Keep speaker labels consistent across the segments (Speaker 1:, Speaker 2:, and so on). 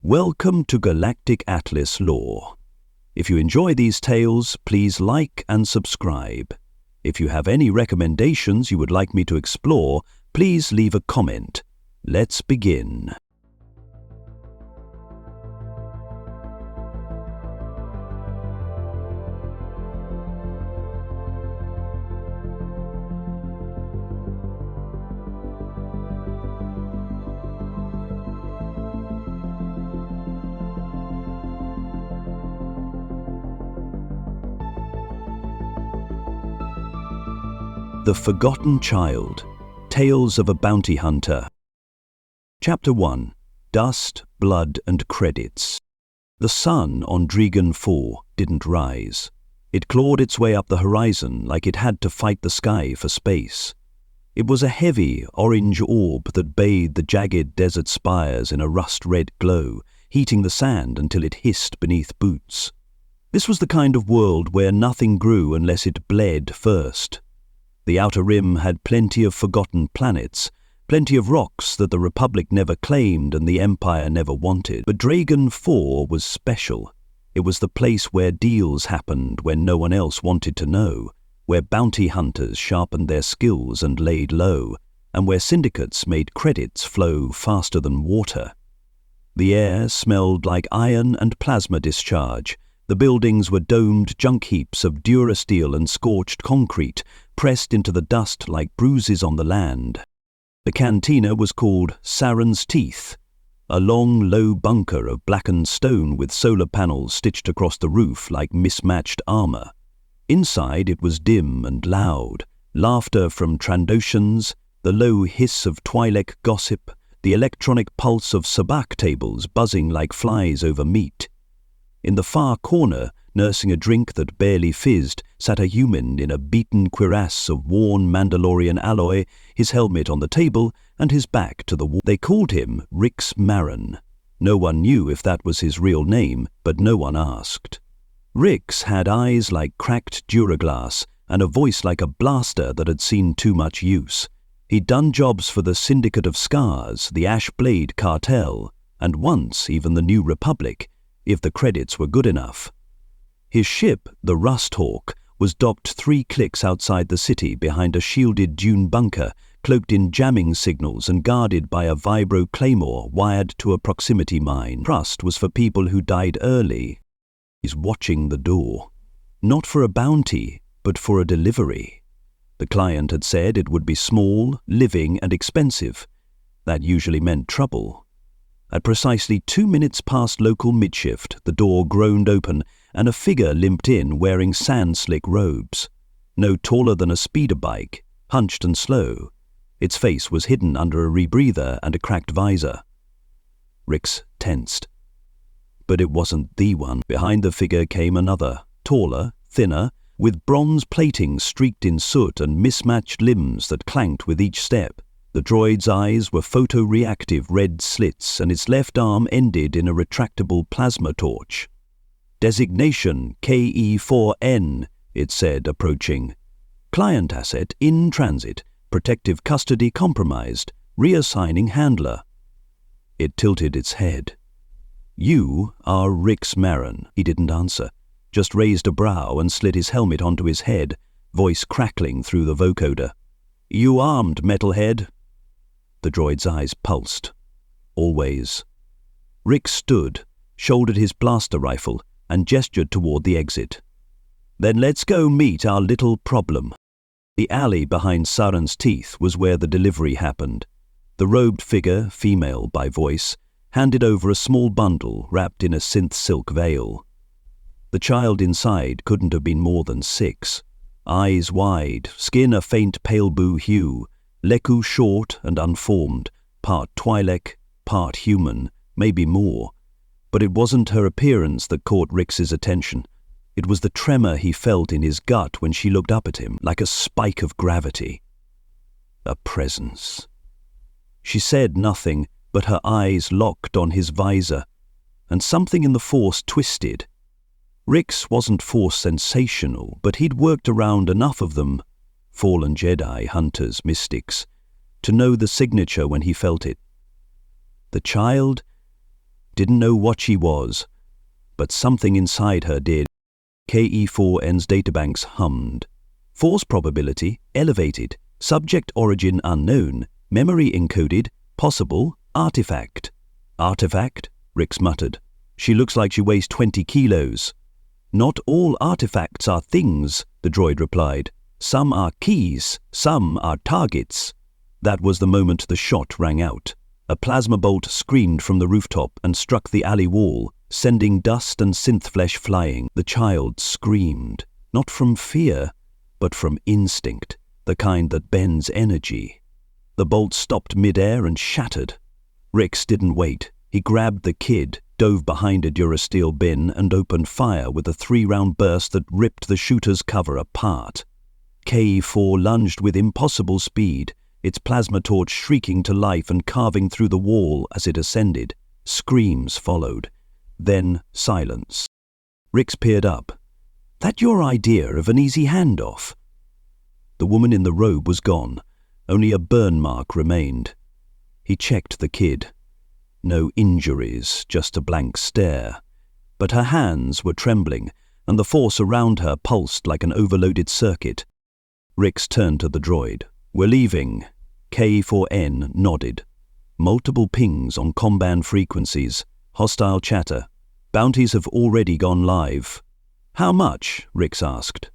Speaker 1: Welcome to Galactic Atlas lore. If you enjoy these tales, please like and subscribe. If you have any recommendations you would like me to explore, please leave a comment. Let's begin. The Forgotten Child, Tales of a Bounty Hunter. Chapter 1. Dust, Blood and Credits. The sun on Dregan 4 didn't rise. It clawed its way up the horizon like it had to fight the sky for space. It was a heavy, orange orb that bathed the jagged desert spires in a rust-red glow, heating the sand until it hissed beneath boots. This was the kind of world where nothing grew unless it bled first. The outer rim had plenty of forgotten planets, plenty of rocks that the Republic never claimed and the Empire never wanted. But Dregan 4 was special. It was the place where deals happened when no one else wanted to know, where bounty hunters sharpened their skills and laid low, and where syndicates made credits flow faster than water. The air smelled like iron and plasma discharge. The buildings were domed junk heaps of durasteel and scorched concrete, pressed into the dust like bruises on the land. The cantina was called Saren's Teeth, a long, low bunker of blackened stone with solar panels stitched across the roof like mismatched armor. Inside it was dim and loud, laughter from Trandoshans, the low hiss of Twi'lek gossip, the electronic pulse of sabak tables buzzing like flies over meat. In the far corner, nursing a drink that barely fizzed, sat a human in a beaten cuirass of worn Mandalorian alloy, his helmet on the table and his back to the wall. They called him Rix Marin. No one knew if that was his real name, but no one asked. Rix had eyes like cracked duraglass and a voice like a blaster that had seen too much use. He'd done jobs for the Syndicate of Scars, the Ash Blade Cartel, and once even the New Republic, if the credits were good enough. His ship, the Rusthawk, was docked 3 clicks outside the city behind a shielded dune bunker, cloaked in jamming signals and guarded by a vibro claymore wired to a proximity mine. Trust was for people who died early. He's watching the door. Not for a bounty, but for a delivery. The client had said it would be small, living and expensive. That usually meant trouble. At precisely 2 minutes past local midshift, the door groaned open and a figure limped in wearing sand-slick robes. No taller than a speeder bike, hunched and slow. Its face was hidden under a rebreather and a cracked visor. Rix tensed. But it wasn't the one. Behind the figure came another, taller, thinner, with bronze plating streaked in soot and mismatched limbs that clanked with each step. The droid's eyes were photoreactive red slits and its left arm ended in a retractable plasma torch. Designation KE4N, it said, approaching. Client asset in transit, protective custody compromised, reassigning handler. It tilted its head. You are Rix Marin. He didn't answer, just raised a brow and slid his helmet onto his head, voice crackling through the vocoder. You armed, metalhead? The droid's eyes pulsed. Always. Rix stood, shouldered his blaster rifle, and gestured toward the exit. Then let's go meet our little problem. The alley behind Saren's Teeth was where the delivery happened. The robed figure, female by voice, handed over a small bundle wrapped in a synth silk veil. The child inside couldn't have been more than 6. Eyes wide, skin a faint pale blue hue, Leku short and unformed, part Twi'lek, part human, maybe more. But it wasn't her appearance that caught Rix's attention. It was the tremor he felt in his gut when she looked up at him, like a spike of gravity. A presence. She said nothing, but her eyes locked on his visor, and something in the Force twisted. Rix wasn't Force sensational, but he'd worked around enough of them, fallen Jedi, hunters, mystics, to know the signature when he felt it. The child didn't know what she was, but something inside her did. KE4N's databanks hummed. Force probability elevated, subject origin unknown, memory encoded, possible, artifact. Artifact? Rix muttered. She looks like she weighs 20 kilos. Not all artifacts are things, the droid replied. Some are keys, some are targets. That was the moment the shot rang out. A plasma bolt screamed from the rooftop and struck the alley wall, sending dust and synth flesh flying. The child screamed, not from fear, but from instinct, the kind that bends energy. The bolt stopped mid-air and shattered. Rix didn't wait. He grabbed the kid, dove behind a Durasteel bin and opened fire with a 3-round burst that ripped the shooter's cover apart. KE4 lunged with impossible speed, its plasma torch shrieking to life and carving through the wall as it ascended. Screams followed. Then silence. Rix peered up. That your idea of an easy handoff? The woman in the robe was gone. Only a burn mark remained. He checked the kid. No injuries, just a blank stare. But her hands were trembling, and the force around her pulsed like an overloaded circuit. Rix turned to the droid. We're leaving. K4N nodded. Multiple pings on comband frequencies. Hostile chatter. Bounties have already gone live. How much? Rix asked.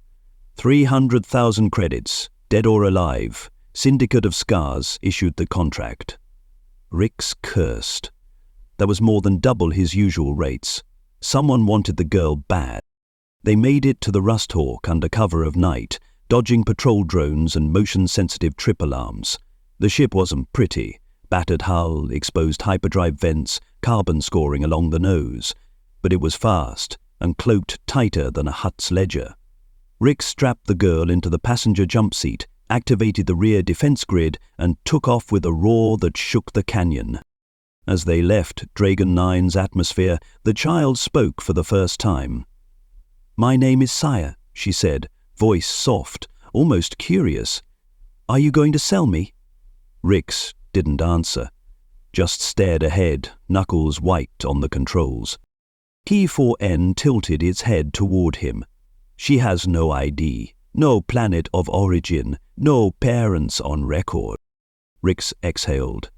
Speaker 1: 300,000 credits, dead or alive. Syndicate of Scars issued the contract. Rix cursed. That was more than double his usual rates. Someone wanted the girl bad. They made it to the Rusthawk under cover of night, dodging patrol drones and motion-sensitive trip alarms. The ship wasn't pretty. Battered hull, exposed hyperdrive vents, carbon scoring along the nose. But it was fast and cloaked tighter than a Hutt's ledger. Rix strapped the girl into the passenger jump seat, activated the rear defense grid, and took off with a roar that shook the canyon. As they left Dragon 9's atmosphere, the child spoke for the first time. My name is Sire, she said, voice soft, almost curious. Are you going to sell me? Rix didn't answer, just stared ahead, knuckles white on the controls. K4N tilted its head toward him. She has no ID, no planet of origin, no parents on record. Rix exhaled.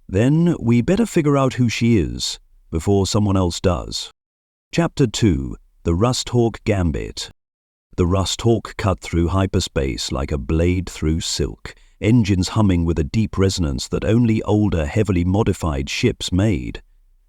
Speaker 1: Then we better figure out who she is, before someone else does. Chapter 2. The Rusthawk Gambit. The Rusthawk cut through hyperspace like a blade through silk, engines humming with a deep resonance that only older, heavily modified ships made.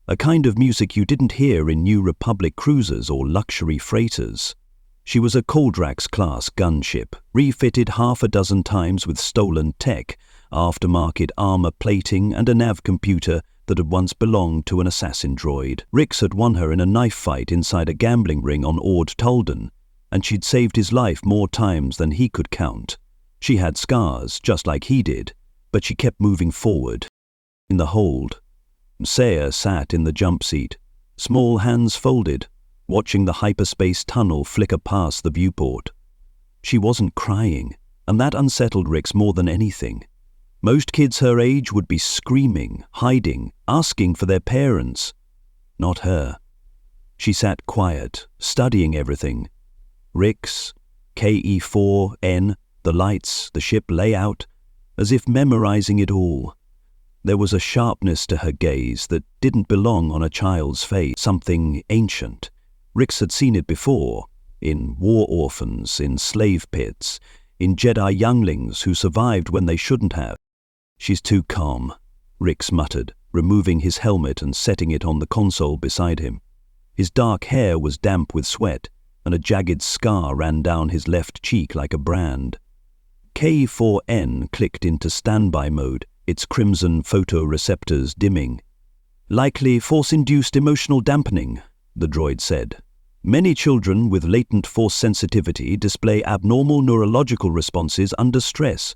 Speaker 1: A kind of music you didn't hear in New Republic cruisers or luxury freighters. She was a Coldrax-class gunship, refitted half a dozen times with stolen tech, aftermarket armor plating and a nav computer that had once belonged to an assassin droid. Rix had won her in a knife fight inside a gambling ring on Ord Tolden, and she'd saved his life more times than he could count. She had scars, just like he did, but she kept moving forward. In the hold, Saya sat in the jump seat, small hands folded, watching the hyperspace tunnel flicker past the viewport. She wasn't crying, and that unsettled Rix more than anything. Most kids her age would be screaming, hiding, asking for their parents. Not her. She sat quiet, studying everything. Rix, KE4N, the lights, the ship layout, as if memorizing it all. There was a sharpness to her gaze that didn't belong on a child's face, something ancient. Rix had seen it before, in war orphans, in slave pits, in Jedi younglings who survived when they shouldn't have. She's too calm, Rix muttered, removing his helmet and setting it on the console beside him. His dark hair was damp with sweat, and a jagged scar ran down his left cheek like a brand. K4N clicked into standby mode, its crimson photoreceptors dimming. Likely force-induced emotional dampening, the droid said. Many children with latent force sensitivity display abnormal neurological responses under stress.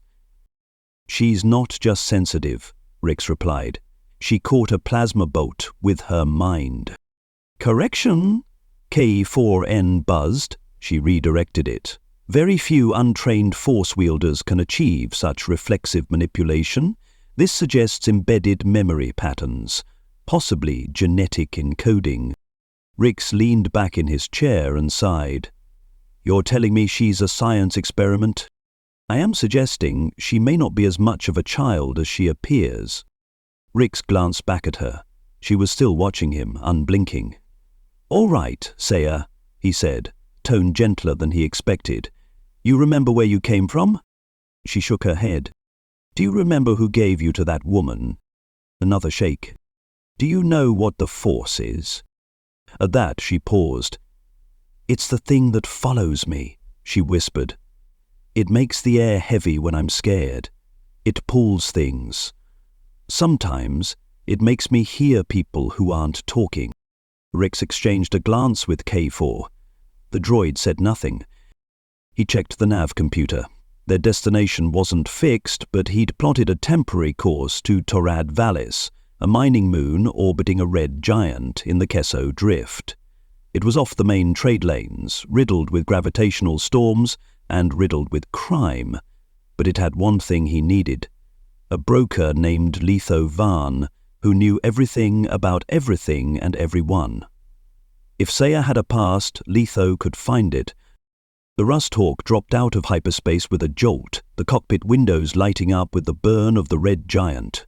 Speaker 1: She's not just sensitive, Rix replied. She caught a plasma bolt with her mind. Correction, K4N buzzed. She redirected it. Very few untrained force wielders can achieve such reflexive manipulation. This suggests embedded memory patterns. possibly genetic encoding. Rix leaned back in his chair and sighed. You're telling me she's a science experiment? I am suggesting she may not be as much of a child as she appears. Rix glanced back at her. She was still watching him, unblinking. All right, Saya, he said, tone gentler than he expected. You remember where you came from? She shook her head. Do you remember who gave you to that woman? Another shake. Do you know what the Force is? At that she paused. It's the thing that follows me, she whispered. It makes the air heavy when I'm scared. It pulls things. Sometimes it makes me hear people who aren't talking. Rix exchanged a glance with K4. The droid said nothing. He checked the nav computer. Their destination wasn't fixed, but he'd plotted a temporary course to Torad Vallis, a mining moon orbiting a red giant in the Kesso Drift. It was off the main trade lanes, riddled with gravitational storms and riddled with crime, but it had one thing he needed: a broker named Letho Van, who knew everything about everything and everyone. If Saya had a past, Letho could find it. The Rust Hawk dropped out of hyperspace with a jolt, the cockpit windows lighting up with the burn of the red giant.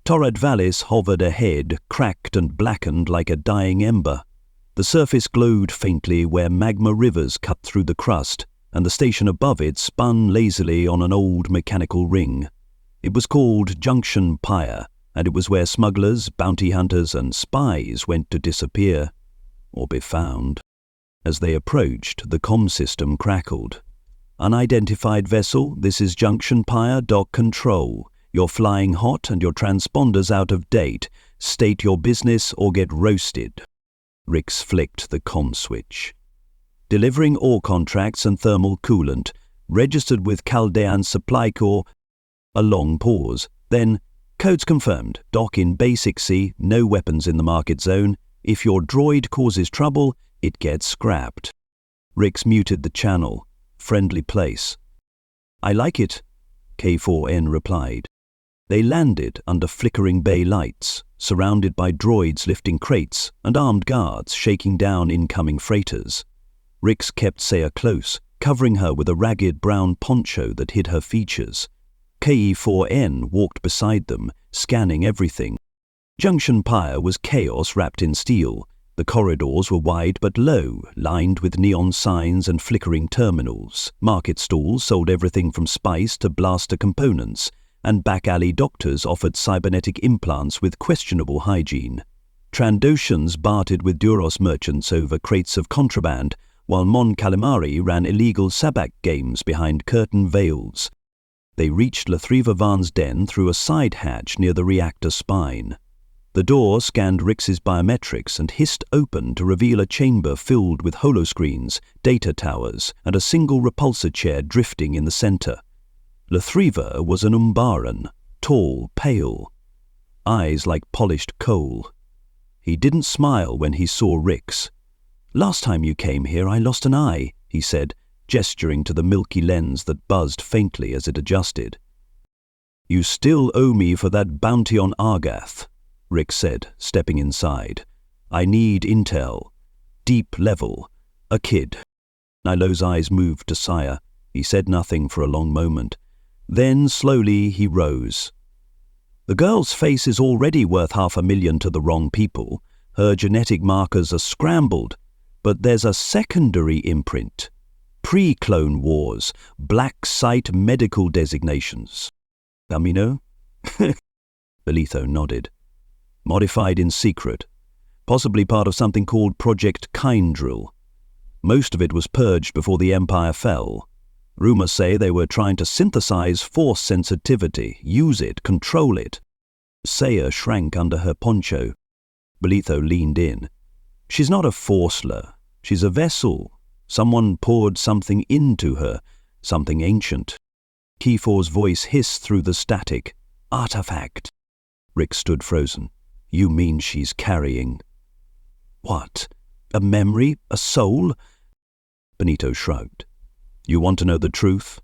Speaker 1: Torad Vallis hovered ahead, cracked and blackened like a dying ember. The surface glowed faintly where magma rivers cut through the crust, and the station above it spun lazily on an old mechanical ring. It was called Junction Pyre, and it was where smugglers, bounty hunters, and spies went to disappear, or be found. As they approached, the comm system crackled. Unidentified vessel, this is Junction Pyre Dock Control. You're flying hot and your transponder's out of date. State your business or get roasted. Rix flicked the comm switch. Delivering ore contracts and thermal coolant, registered with Chaldean Supply Corps. A long pause. Then, codes confirmed. Dock in Basic C, no weapons in the market zone. If your droid causes trouble, it gets scrapped. Rix muted the channel. Friendly place. I like it, K4N replied. They landed under flickering bay lights, surrounded by droids lifting crates and armed guards shaking down incoming freighters. Rix kept Saya close, covering her with a ragged brown poncho that hid her features. KE4N walked beside them, scanning everything. Junction Pyre was chaos wrapped in steel. The corridors were wide but low, lined with neon signs and flickering terminals. Market stalls sold everything from spice to blaster components, and back-alley doctors offered cybernetic implants with questionable hygiene. Trandoshans bartered with Duros merchants over crates of contraband, while Mon Calamari ran illegal sabak games behind curtain veils. They reached Lathriva Van's den through a side hatch near the reactor spine. The door scanned Rix's biometrics and hissed open to reveal a chamber filled with holoscreens, data towers, and a single repulsor chair drifting in the center. Lathriva was an Umbaran, tall, pale, eyes like polished coal. He didn't smile when he saw Rix. Last time you came here I lost an eye, he said, gesturing to the milky lens that buzzed faintly as it adjusted. You still owe me for that bounty on Argath, Rix said, stepping inside. I need intel. Deep level. A kid. Nilo's eyes moved to Saya. He said nothing for a long moment. Then, slowly, he rose. The girl's face is already worth $500,000 to the wrong people. Her genetic markers are scrambled. But there's a secondary imprint. Pre-Clone Wars. Black Site medical designations. Amino? Belitho nodded. Modified in secret. Possibly part of something called Project Kindrill. Most of it was purged before the Empire fell. Rumors say they were trying to synthesize force sensitivity, use it, control it. Saya shrank under her poncho. Belitho leaned in. She's not a forceler. She's a vessel. Someone poured something into her, something ancient. Keyfor's voice hissed through the static. Artifact. Rix stood frozen. You mean she's carrying... What? A memory? A soul? Benito shrugged. You want to know the truth?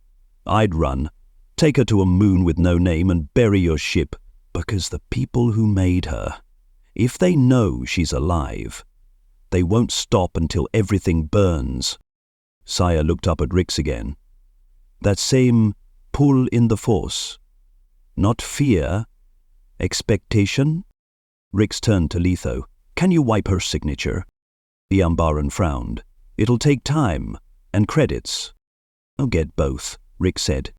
Speaker 1: I'd run. Take her to a moon with no name and bury your ship, because the people who made her... If they know she's alive, they won't stop until everything burns. Saya looked up at Rix again. That same pull in the force. Not fear, expectation? Rix turned to Letho. Can you wipe her signature? The Umbaran frowned. It'll take time, and credits. I'll get both, Rix said.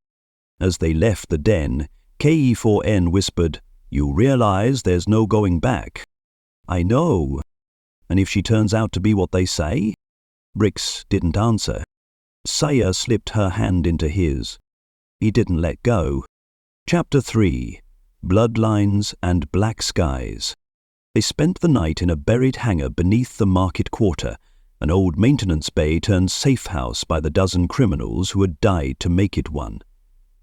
Speaker 1: As they left the den, KE4N whispered, You realize there's no going back. I know. And if she turns out to be what they say? Rix didn't answer. Saya slipped her hand into his. He didn't let go. Chapter 3. Bloodlines and Black Skies. They spent the night in a buried hangar beneath the market quarter, an old maintenance bay turned safe house by the dozen criminals who had died to make it one.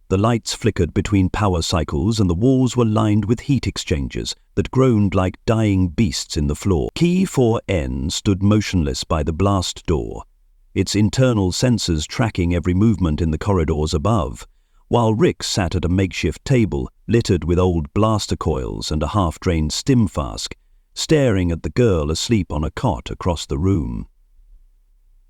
Speaker 1: The lights flickered between power cycles and the walls were lined with heat exchangers that groaned like dying beasts in the floor. Key 4N stood motionless by the blast door, its internal sensors tracking every movement in the corridors above, while Rick sat at a makeshift table littered with old blaster coils and a half-drained stim flask, staring at the girl asleep on a cot across the room.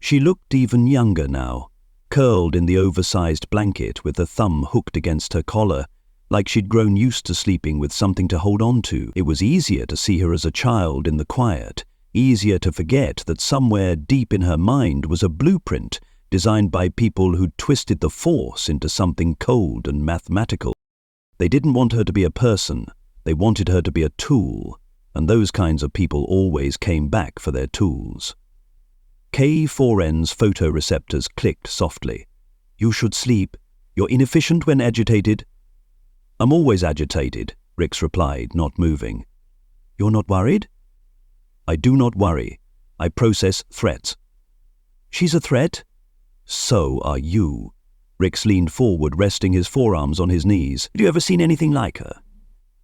Speaker 1: She looked even younger now, curled in the oversized blanket with a thumb hooked against her collar, like she'd grown used to sleeping with something to hold on to. It was easier to see her as a child in the quiet, easier to forget that somewhere deep in her mind was a blueprint designed by people who'd twisted the Force into something cold and mathematical. They didn't want her to be a person, they wanted her to be a tool, and those kinds of people always came back for their tools. K4N's photoreceptors clicked softly. You should sleep. You're inefficient when agitated. I'm always agitated, Rix replied, not moving. You're not worried? I do not worry. I process threats. She's a threat? So are you. Rix leaned forward, resting his forearms on his knees. Have you ever seen anything like her?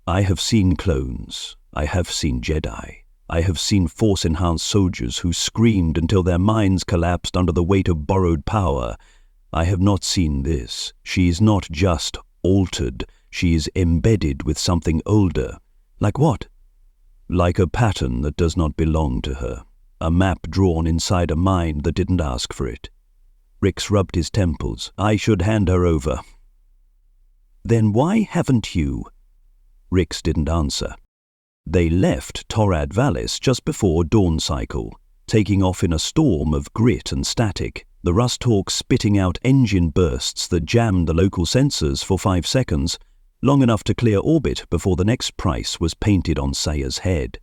Speaker 1: I have seen clones. I have seen Jedi. I have seen Force-enhanced soldiers who screamed until their minds collapsed under the weight of borrowed power. I have not seen this. She is not just altered. She is embedded with something older. Like what? Like a pattern that does not belong to her. A map drawn inside a mind that didn't ask for it. Rix rubbed his temples. I should hand her over. Then why haven't you? Rix didn't answer. They left Torad Vallis just before dawn cycle, taking off in a storm of grit and static, the Rust Hawk spitting out engine bursts that jammed the local sensors for 5 seconds, long enough to clear orbit before the next price was painted on Saya's head.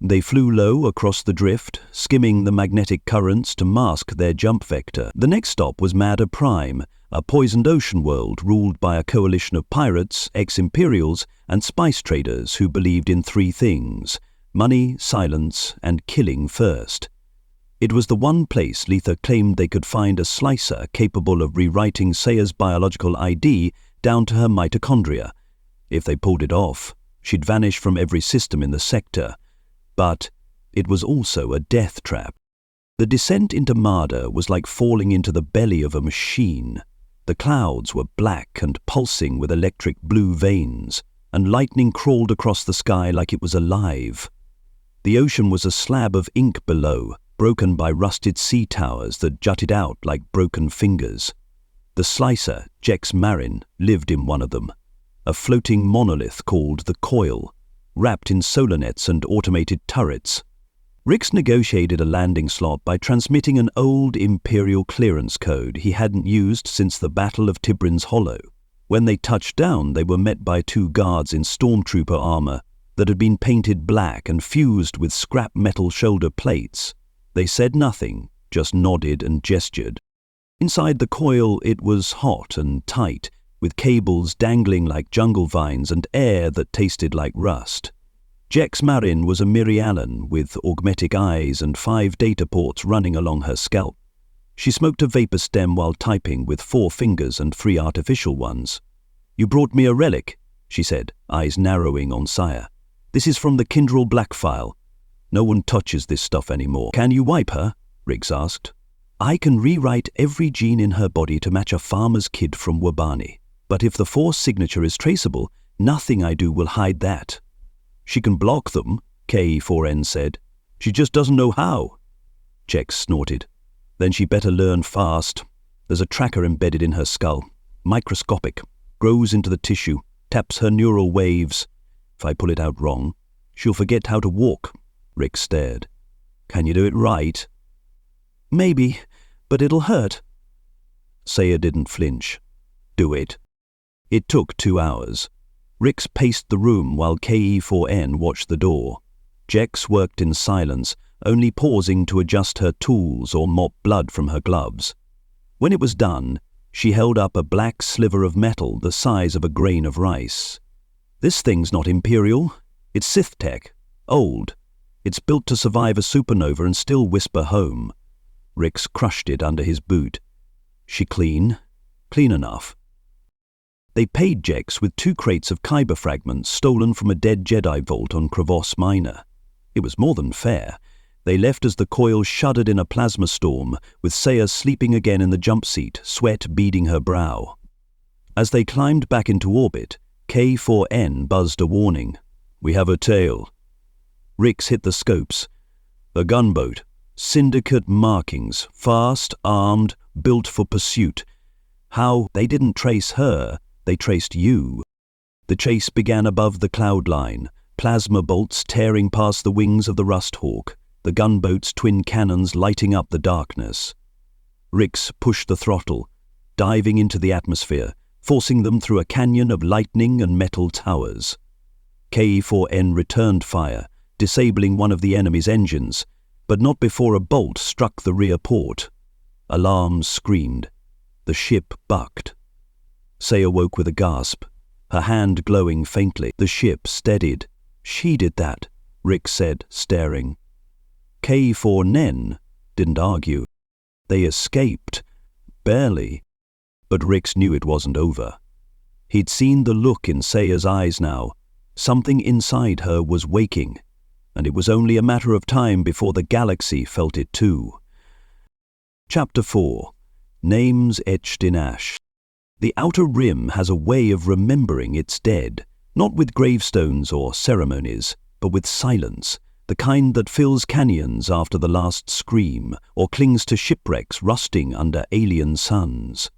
Speaker 1: They flew low across the drift, skimming the magnetic currents to mask their jump vector. The next stop was Matter Prime, a poisoned ocean world ruled by a coalition of pirates, ex-imperials, and spice traders who believed in 3 things: money, silence, and killing first. It was the one place Letha claimed they could find a slicer capable of rewriting Saya's biological ID down to her mitochondria. If they pulled it off, she'd vanish from every system in the sector. But it was also a death trap. The descent into Marder was like falling into the belly of a machine. The clouds were black and pulsing with electric blue veins, and lightning crawled across the sky like it was alive. The ocean was a slab of ink below, broken by rusted sea towers that jutted out like broken fingers. The slicer, Jex Marin, lived in one of them, a floating monolith called the Coil, wrapped in solar nets and automated turrets. Rix negotiated a landing slot by transmitting an old Imperial clearance code he hadn't used since the Battle of Tibrin's Hollow. When they touched down, they were met by 2 guards in stormtrooper armor that had been painted black and fused with scrap metal shoulder plates. They said nothing, just nodded and gestured. Inside the Coil, it was hot and tight, with cables dangling like jungle vines and air that tasted like rust. Jex Marin was a Mirialan with augmetic eyes and 5 data ports running along her scalp. She smoked a vapor stem while typing with 4 fingers and 3 artificial ones. You brought me a relic, she said, eyes narrowing on Saya. This is from the Kindrel Black File. No one touches this stuff anymore. Can you wipe her? Riggs asked. I can rewrite every gene in her body to match a farmer's kid from Wabani. But if the Force signature is traceable, nothing I do will hide that. She can block them, KE4N said. "She just doesn't know how." Jex snorted. "Then she better learn fast. There's a tracker embedded in her skull. Microscopic. Grows into the tissue. Taps her neural waves. If I pull it out wrong, she'll forget how to walk." Rick stared. "Can you do it right?" "Maybe, but it'll hurt." Saya didn't flinch. "Do it." It took 2 hours. Rix paced the room while KE4N watched the door. Jex worked in silence, only pausing to adjust her tools or mop blood from her gloves. When it was done, she held up a black sliver of metal the size of a grain of rice. "This thing's not Imperial. It's Sith tech. Old. It's built to survive a supernova and still whisper home." Rix crushed it under his boot. "She clean? Clean enough." They paid Jex with 2 crates of kyber fragments stolen from a dead Jedi vault on Crevoss Minor. It was more than fair. They left as the coil shuddered in a plasma storm, with Saya sleeping again in the jump seat, sweat beading her brow. As they climbed back into orbit, K4N buzzed a warning. "We have a tail." Rix hit the scopes. "A gunboat. Syndicate markings. Fast, armed, built for pursuit. How? They didn't trace her. They traced you." The chase began above the cloud line, plasma bolts tearing past the wings of the Rusthawk, the gunboat's twin cannons lighting up the darkness. Rix pushed the throttle, diving into the atmosphere, forcing them through a canyon of lightning and metal towers. KE4N returned fire, disabling one of the enemy's engines, but not before a bolt struck the rear port. Alarms screamed. The ship bucked. Saya woke with a gasp, her hand glowing faintly. The ship steadied. "She did that," Rick said, staring. K4N didn't argue. They escaped. Barely. But Rix knew it wasn't over. He'd seen the look in Saya's eyes now. Something inside her was waking, and it was only a matter of time before the galaxy felt it too. Chapter 4. Names Etched in Ash. The Outer Rim has a way of remembering its dead, not with gravestones or ceremonies, but with silence, the kind that fills canyons after the last scream, or clings to shipwrecks rusting under alien suns.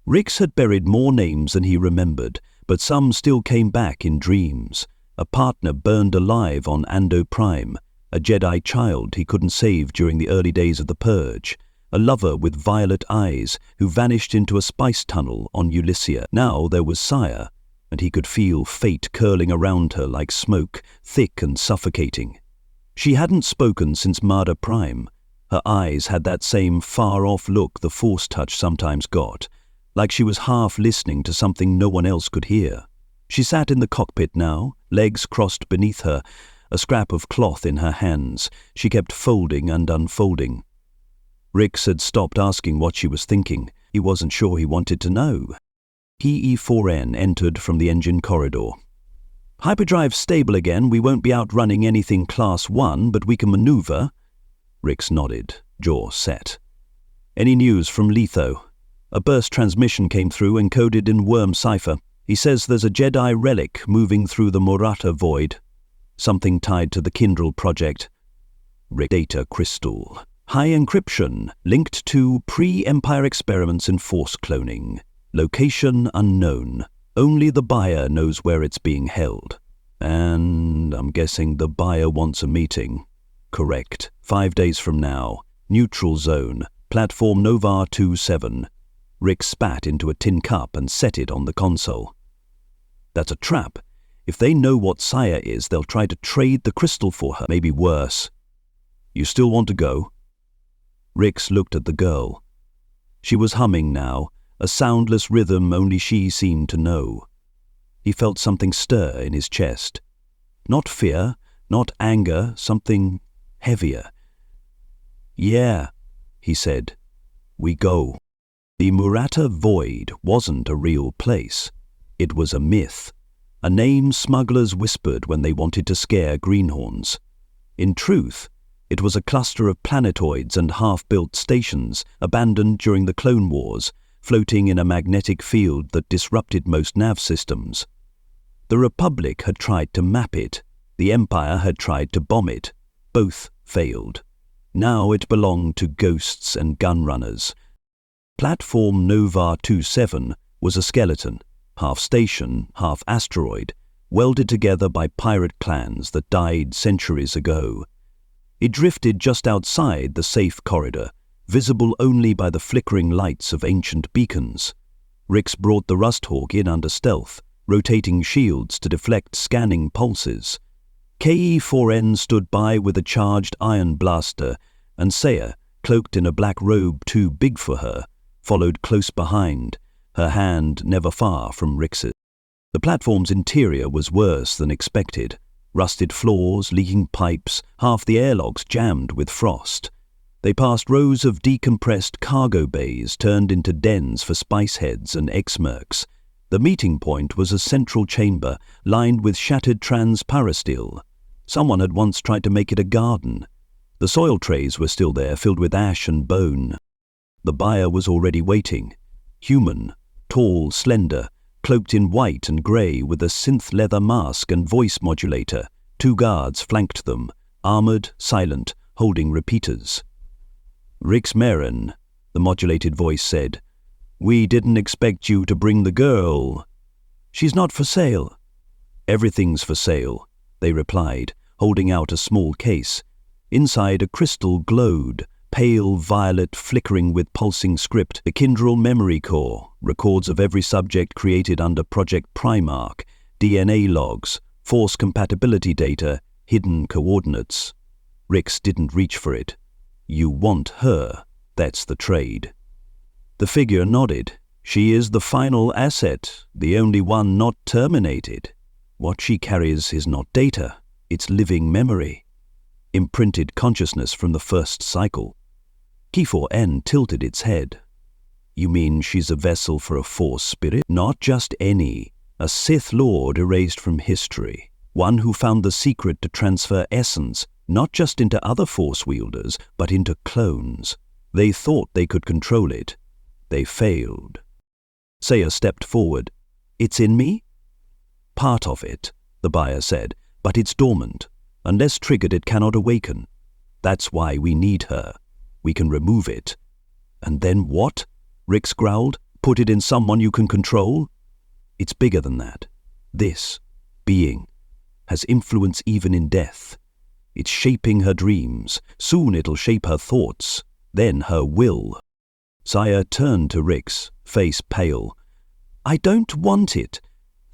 Speaker 1: Rix had buried more names than he remembered, but some still came back in dreams. A partner burned alive on Ando Prime, a Jedi child he couldn't save during the early days of the Purge, a lover with violet eyes who vanished into a spice tunnel on Ulyssia. Now there was Saya, and he could feel fate curling around her like smoke, thick and suffocating. She hadn't spoken since Marder Prime. Her eyes had that same far-off look the Force touch sometimes got, like she was half listening to something no one else could hear. She sat in the cockpit now, legs crossed beneath her, a scrap of cloth in her hands. She kept folding and unfolding. Rix had stopped asking what she was thinking. He wasn't sure he wanted to know. PE4N entered from the engine corridor. "Hyperdrive's stable again. We won't be outrunning anything Class 1, but we can maneuver." Rix nodded, jaw set. "Any news from Letho?" A burst transmission came through encoded in worm cipher. He says there's a Jedi relic moving through the Murata void. Something tied to the Kindrel project. Rick data crystal. High encryption, linked to pre-Empire experiments in Force cloning. Location unknown. Only the buyer knows where it's being held. And I'm guessing the buyer wants a meeting. Correct. 5 days from now. Neutral zone. Platform Novar 27. Rick spat into a tin cup and set it on the console. That's a trap. If they know what Saya is, they'll try to trade the crystal for her. Maybe worse. "You still want to go?" Rix looked at the girl. She was humming now, a soundless rhythm only she seemed to know. He felt something stir in his chest. Not fear, not anger, something heavier. "Yeah," he said. "We go." The Murata Void wasn't a real place. It was a myth, a name smugglers whispered when they wanted to scare greenhorns. In truth, it was a cluster of planetoids and half-built stations abandoned during the Clone Wars, floating in a magnetic field that disrupted most nav systems. The Republic had tried to map it, The Empire had tried to bomb it. Both failed. Now it belonged to ghosts and gunrunners. Platform Nova 27 was a skeleton, half station, half asteroid, welded together by pirate clans that died centuries ago. It drifted just outside the safe corridor, visible only by the flickering lights of ancient beacons. Rix brought the Rusthawk in under stealth, rotating shields to deflect scanning pulses. KE-4N stood by with a charged iron blaster, and Saya, cloaked in a black robe too big for her, followed close behind, her hand never far from Rix's. The platform's interior was worse than expected. Rusted floors, leaking pipes, half the airlocks jammed with frost. They passed rows of decompressed cargo bays turned into dens for spiceheads and ex-mercs. The meeting point was a central chamber lined with shattered transparasteel. Someone had once tried to make it a garden. The soil trays were still there, filled with ash and bone. The buyer was already waiting. Human, tall, slender, cloaked in white and grey with a synth leather mask and voice modulator. 2 guards flanked them, armoured, silent, holding repeaters. "Rix Merrin," the modulated voice said. "We didn't expect you to bring the girl." "She's not for sale." "Everything's for sale," they replied, holding out a small case. Inside, a crystal glowed, pale violet flickering with pulsing script, a Kindrel memory core, records of every subject created under Project Primarch, DNA logs, force compatibility data, hidden coordinates. Rix didn't reach for it. "You want her, that's the trade." The figure nodded. "She is the final asset, the only one not terminated. What she carries is not data, it's living memory. Imprinted consciousness from the first cycle." K4N tilted its head. "You mean she's a vessel for a Force spirit? Not just any. A Sith Lord erased from history. One who found the secret to transfer essence, not just into other Force wielders, but into clones. They thought they could control it. They failed." Saya stepped forward. "It's in me?" "Part of it," the buyer said, "but it's dormant. Unless triggered, it cannot awaken. That's why we need her. We can remove it." "And then what?" Rix growled. "Put it in someone you can control?" "It's bigger than that. This being has influence even in death. It's shaping her dreams. Soon it'll shape her thoughts, then her will." Saya turned to Rix, face pale. "I don't want it.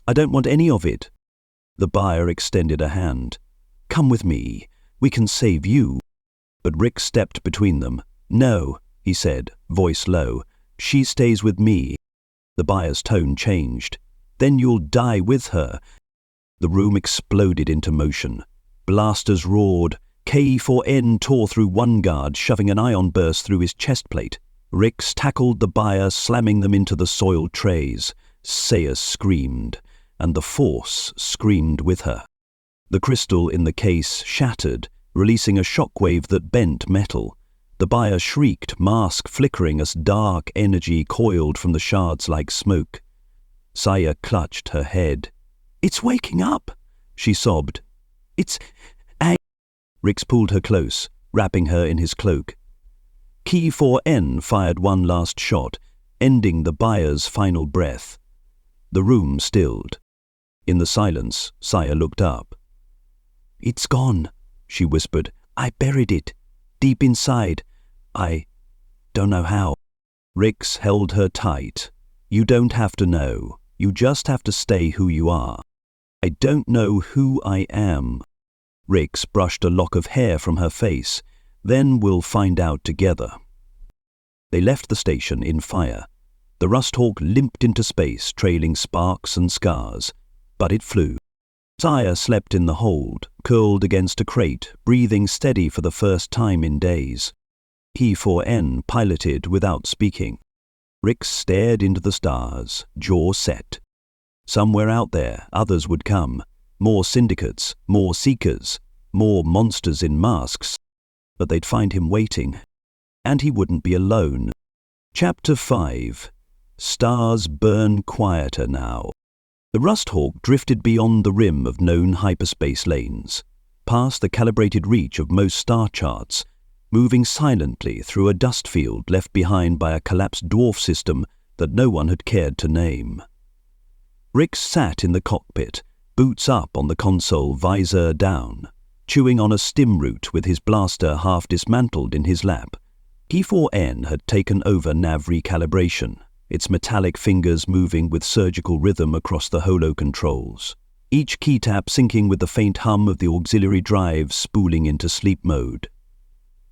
Speaker 1: I don't want any of it." The buyer extended a hand. "Come with me. We can save you." But Rix stepped between them. "No," he said, voice low. "She stays with me." The buyer's tone changed. "Then you'll die with her." The room exploded into motion. Blasters roared. KE-4N tore through one guard, shoving an ion burst through his chest plate. Rix tackled the buyer, slamming them into the soiled trays. Saya screamed, and the Force screamed with her. The crystal in the case shattered, releasing a shockwave that bent metal. The buyer shrieked, mask flickering as dark energy coiled from the shards like smoke. Saya clutched her head. "It's waking up," she sobbed. "It's Rix pulled her close, wrapping her in his cloak. K4N fired one last shot, ending the buyer's final breath. The room stilled. In the silence, Saya looked up. "It's gone," she whispered. "I buried it, deep inside. I don't know how." Rix held her tight. "You don't have to know. You just have to stay who you are." "I don't know who I am." Rix brushed a lock of hair from her face. "Then we'll find out together." They left the station in fire. The Rusthawk limped into space, trailing sparks and scars. But it flew. Saya slept in the hold, curled against a crate, breathing steady for the first time in days. K4N piloted without speaking. Rix stared into the stars, jaw set. Somewhere out there, others would come. More syndicates, more seekers, more monsters in masks. But they'd find him waiting. And he wouldn't be alone. Chapter 5. Stars burn quieter now. The Rusthawk drifted beyond the rim of known hyperspace lanes, past the calibrated reach of most star charts, moving silently through a dust field left behind by a collapsed dwarf system that no one had cared to name. Rix sat in the cockpit, boots up on the console, visor down, chewing on a stim root with his blaster half dismantled in his lap. P4N had taken over nav recalibration, its metallic fingers moving with surgical rhythm across the holo controls, each key tap syncing with the faint hum of the auxiliary drives spooling into sleep mode.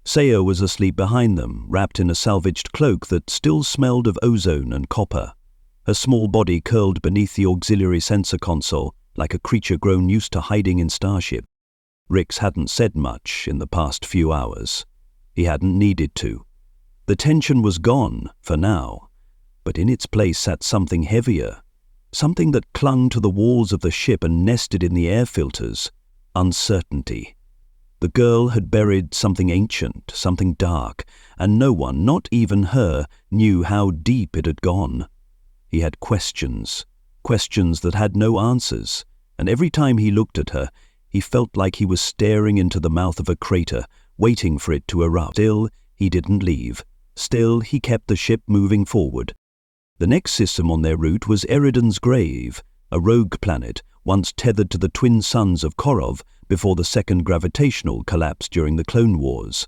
Speaker 1: Saya was asleep behind them, wrapped in a salvaged cloak that still smelled of ozone and copper, her small body curled beneath the auxiliary sensor console like a creature grown used to hiding in Starship. Rix hadn't said much in the past few hours. He hadn't needed to. The tension was gone, for now, but in its place sat something heavier, something that clung to the walls of the ship and nested in the air filters: uncertainty. The girl had buried something ancient, something dark, and no one, not even her, knew how deep it had gone. He had questions that had no answers, and every time he looked at her, he felt like he was staring into the mouth of a crater, waiting for it to erupt. Still, he didn't leave. Still, he kept the ship moving forward. The next system on their route was Eridan's Grave, a rogue planet once tethered to the twin suns of Korov before the second gravitational collapse during the Clone Wars.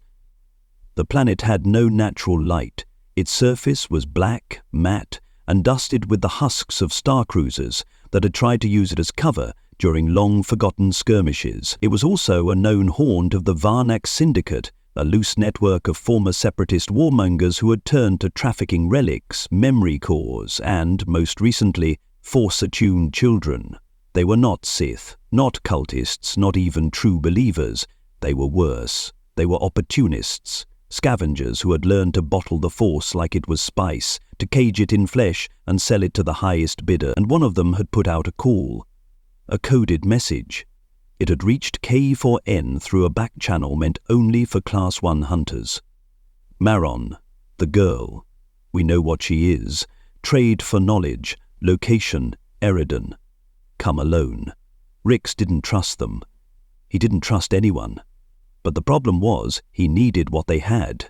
Speaker 1: The planet had no natural light. Its surface was black, matte, and dusted with the husks of star cruisers that had tried to use it as cover during long-forgotten skirmishes. It was also a known haunt of the Varnak Syndicate, a loose network of former separatist warmongers who had turned to trafficking relics, memory cores, and, most recently, Force-attuned children. They were not Sith, not cultists, not even true believers. They were worse. They were opportunists, scavengers who had learned to bottle the Force like it was spice, to cage it in flesh and sell it to the highest bidder, and one of them had put out a call. A coded message. It had reached K4N through a back channel meant only for Class 1 hunters. Maron, the girl. We know what she is. Trade for knowledge. Location, Eridan. Come alone. Rix didn't trust them. He didn't trust anyone. But the problem was, he needed what they had.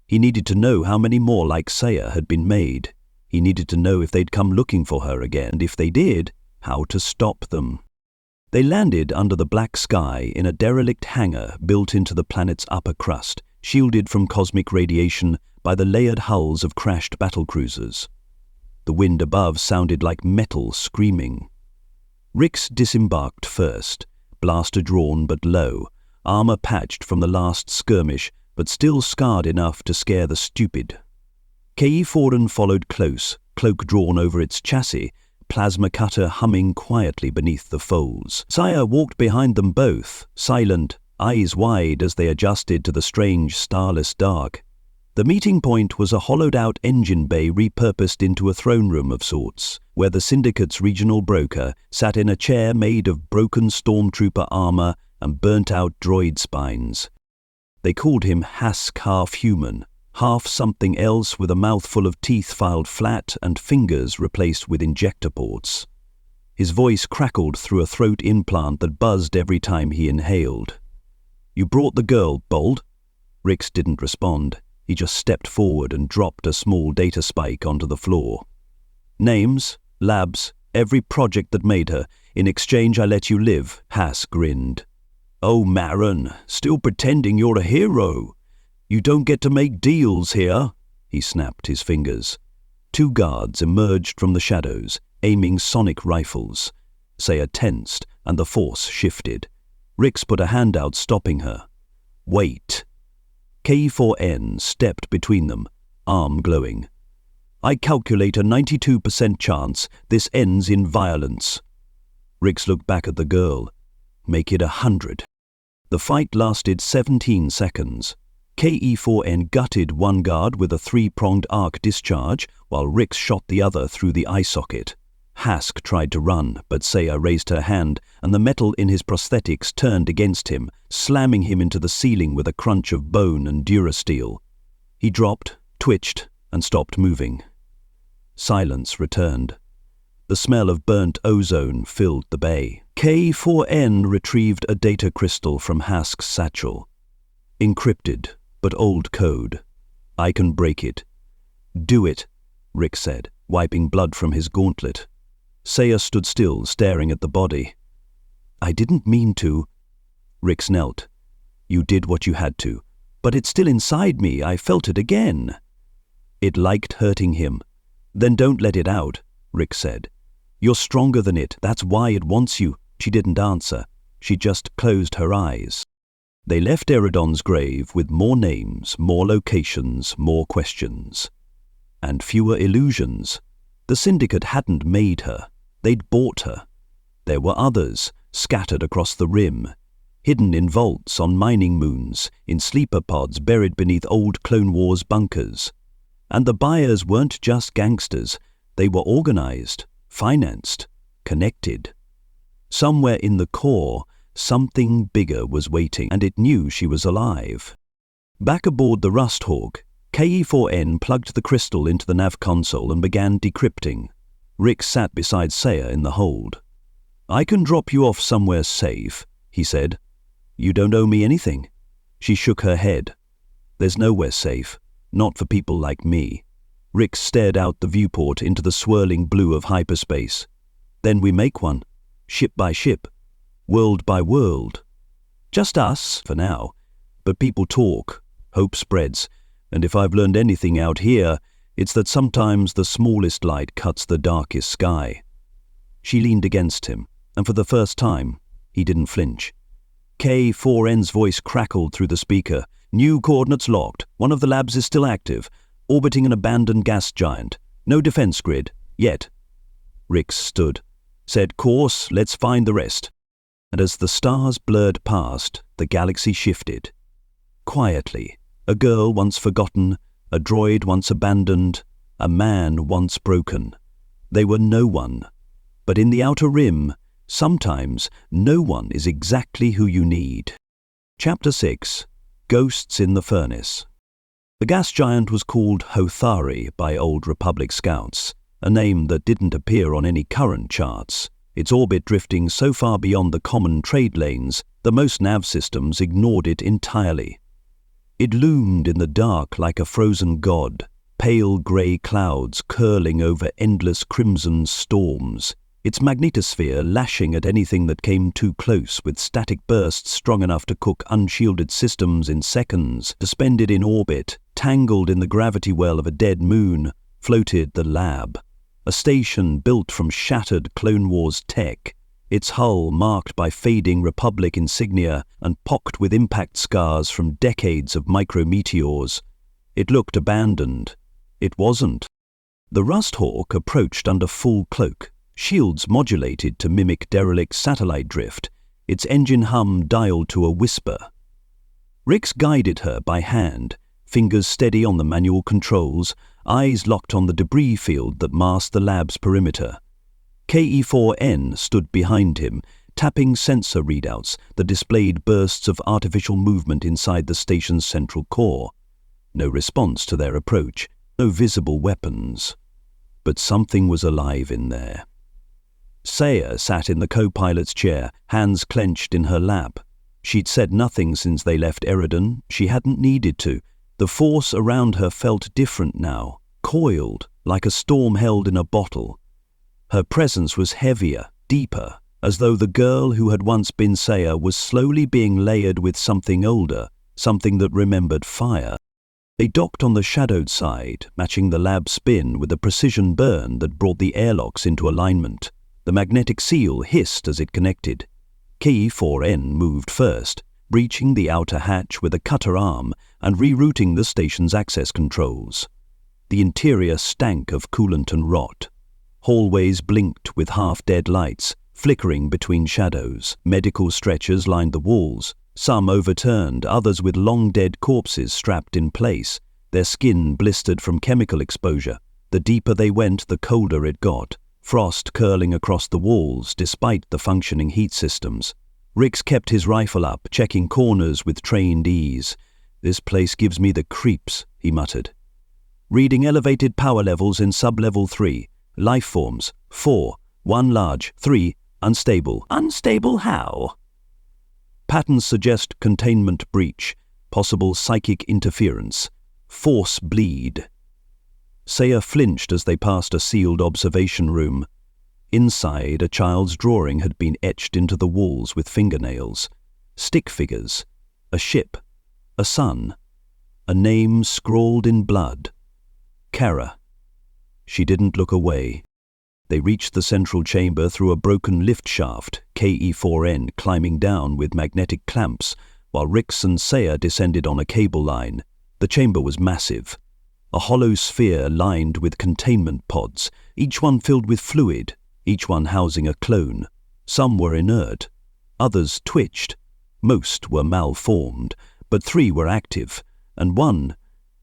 Speaker 1: He needed to know how many more like Saya had been made. He needed to know if they'd come looking for her again, and if they did, how to stop them. They landed under the black sky in a derelict hangar built into the planet's upper crust, shielded from cosmic radiation by the layered hulls of crashed battlecruisers. The wind above sounded like metal screaming. Rix disembarked first, blaster drawn but low, armor patched from the last skirmish but still scarred enough to scare the stupid. K4N followed close, cloak drawn over its chassis, plasma cutter humming quietly beneath the folds. Saya walked behind them both, silent, eyes wide as they adjusted to the strange starless dark. The meeting point was a hollowed-out engine bay repurposed into a throne room of sorts, where the Syndicate's regional broker sat in a chair made of broken stormtrooper armor and burnt-out droid spines. They called him Hask half-human, half something else with a mouthful of teeth filed flat and fingers replaced with injector ports. His voice crackled through a throat implant that buzzed every time he inhaled. "You brought the girl, Bold?" Rix didn't respond. He just stepped forward and dropped a small data spike onto the floor. "Names, labs, every project that made her. In exchange, I let you live," Hask grinned. "Oh, Maron, still pretending you're a hero. You don't get to make deals here," he snapped his fingers. Two guards emerged from the shadows, aiming sonic rifles. Saya tensed, and the force shifted. Rix put a hand out, stopping her. "Wait." K4N stepped between them, arm glowing. "I calculate a 92% chance this ends in violence." Rix looked back at the girl. "Make it 100. The fight lasted 17 seconds. KE4N gutted one guard with a 3-pronged arc discharge, while Rix shot the other through the eye socket. Hask tried to run, but Saya raised her hand, and the metal in his prosthetics turned against him, slamming him into the ceiling with a crunch of bone and durasteel. He dropped, twitched, and stopped moving. Silence returned. The smell of burnt ozone filled the bay. K4N retrieved a data crystal from Hask's satchel. Encrypted, but old code. I can break it. Do it, Rick said, wiping blood from his gauntlet. Saya stood still, staring at the body. I didn't mean to. Rick knelt. You did what you had to, but it's still inside me. I felt it again. It liked hurting him. Then don't let it out, Rick said. You're stronger than it. That's why it wants you. She didn't answer. She just closed her eyes. They left Eridon's grave with more names, more locations, more questions. And fewer illusions. The Syndicate hadn't made her. They'd bought her. There were others, scattered across the rim, hidden in vaults on mining moons, in sleeper pods buried beneath old Clone Wars bunkers. And the buyers weren't just gangsters. They were organized, financed, connected. Somewhere in the core, something bigger was waiting, and it knew she was alive. Back aboard the Rusthawk, KE4N plugged the crystal into the nav console and began decrypting. Rick sat beside Saya in the hold. I can drop you off somewhere safe, he said. You don't owe me anything. She shook her head. There's nowhere safe, not for people like me. Rick stared out the viewport into the swirling blue of hyperspace. Then we make one, ship by ship, world by world. Just us, for now. But people talk, hope spreads, and if I've learned anything out here, it's that sometimes the smallest light cuts the darkest sky. She leaned against him, and for the first time, he didn't flinch. K4N's voice crackled through the speaker. New coordinates locked. One of the labs is still active, orbiting an abandoned gas giant. No defense grid, yet. Rick stood, said, course, let's find the rest. And as the stars blurred past, the galaxy shifted. Quietly, a girl once forgotten, a droid once abandoned, a man once broken. They were no one. But in the outer rim, sometimes no one is exactly who you need. Chapter 6. Ghosts in the Furnace. The gas giant was called Hothari by Old Republic scouts, a name that didn't appear on any current charts, its orbit drifting so far beyond the common trade lanes that most nav systems ignored it entirely. It loomed in the dark like a frozen god, pale grey clouds curling over endless crimson storms, its magnetosphere lashing at anything that came too close with static bursts strong enough to cook unshielded systems in seconds. Suspended in orbit, tangled in the gravity well of a dead moon, floated the lab, a station built from shattered Clone Wars tech, its hull marked by fading Republic insignia and pocked with impact scars from decades of micrometeors. It looked abandoned. It wasn't. The Rusthawk approached under full cloak, shields modulated to mimic derelict satellite drift, its engine hum dialed to a whisper. Rix guided her by hand, fingers steady on the manual controls, eyes locked on the debris field that masked the lab's perimeter. KE4N stood behind him, tapping sensor readouts that displayed bursts of artificial movement inside the station's central core. No response to their approach, no visible weapons. But something was alive in there. Saya sat in the co-pilot's chair, hands clenched in her lap. She'd said nothing since they left Eridon. She hadn't needed to. The force around her felt different now, coiled, like a storm held in a bottle. Her presence was heavier, deeper, as though the girl who had once been Saya was slowly being layered with something older, something that remembered fire. They docked on the shadowed side, matching the lab spin with a precision burn that brought the airlocks into alignment. The magnetic seal hissed as it connected. KE4N moved first, breaching the outer hatch with a cutter arm and rerouting the station's access controls. The interior stank of coolant and rot. Hallways blinked with half-dead lights, flickering between shadows. Medical stretchers lined the walls, some overturned, others with long-dead corpses strapped in place, their skin blistered from chemical exposure. The deeper they went, the colder it got. Frost curling across the walls despite the functioning heat systems. Rix kept his rifle up, checking corners with trained ease. "This place gives me the creeps," he muttered. Reading elevated power levels in sub-level 3. Life forms, 4. 1 large, 3 unstable. Unstable how? Patterns suggest containment breach, possible psychic interference, force bleed. Saya flinched as they passed a sealed observation room. Inside, a child's drawing had been etched into the walls with fingernails. Stick figures, a ship, a sun, a name scrawled in blood. Kara. She didn't look away. They reached the central chamber through a broken lift shaft, KE4N climbing down with magnetic clamps, while Rix and Saya descended on a cable line. The chamber was massive. A hollow sphere lined with containment pods, each one filled with fluid, each one housing a clone. Some were inert, others twitched. Most were malformed, but 3 were active, and one,